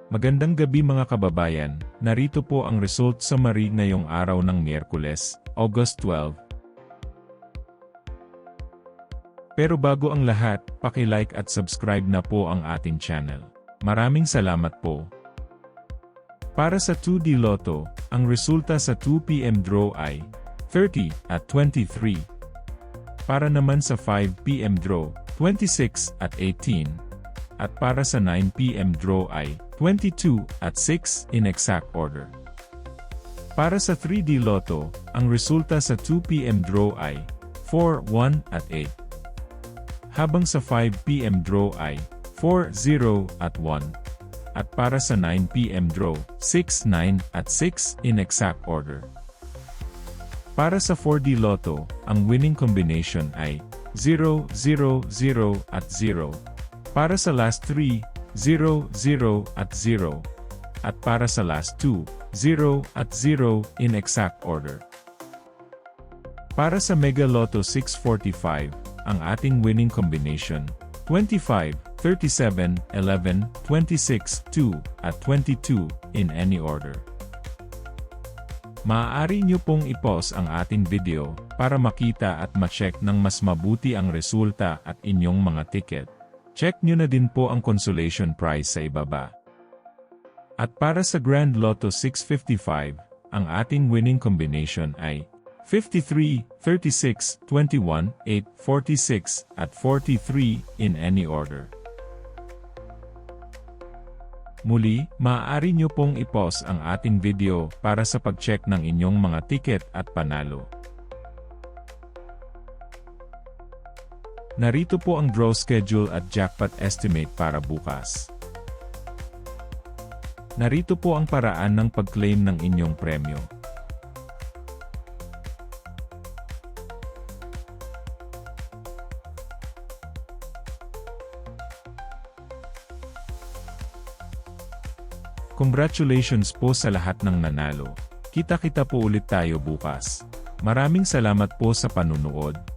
Magandang gabi mga kababayan, narito po ang result summary ngayong araw ng Miyerkules, August 12. Pero bago ang lahat, paki-like at subscribe na po ang ating channel. Maraming salamat po. Para sa 2D Lotto, ang resulta sa 2 PM draw ay 30 at 23. Para naman sa 5 PM draw, 26 at 18. At para sa 9 PM draw ay 22 at 6 in exact order. Para sa 3D Lotto, ang resulta sa 2 PM draw ay 4, 1 at 8. Habang sa 5 PM draw ay 4, 0 at 1. At para sa 9 PM draw, 6, 9 at 6 in exact order. Para sa 4D Lotto, ang winning combination ay 0, 0, 0 at 0. Para sa last 3, 0, 0 at 0. At para sa last 2, 0 at 0 in exact order. Para sa Mega Lotto 645, ang ating winning combination, 25, 37, 11, 26, 2, at 22 in any order. Maaari nyo pong i-pause ang ating video para makita at ma-check ng mas mabuti ang resulta at inyong mga ticket. Check nyo na din po ang consolation prize sa ibaba. At para sa Grand Lotto 655, ang ating winning combination ay 53, 36, 21, 8, 46, at 43 in any order. Muli, maaari nyo pong i-pause ang ating video para sa pag-check ng inyong mga ticket at panalo. Narito po ang draw schedule at jackpot estimate para bukas. Narito po ang paraan ng pag-claim ng inyong premyo. Congratulations po sa lahat ng nanalo. Kita-kita po ulit tayo bukas. Maraming salamat po sa panunood.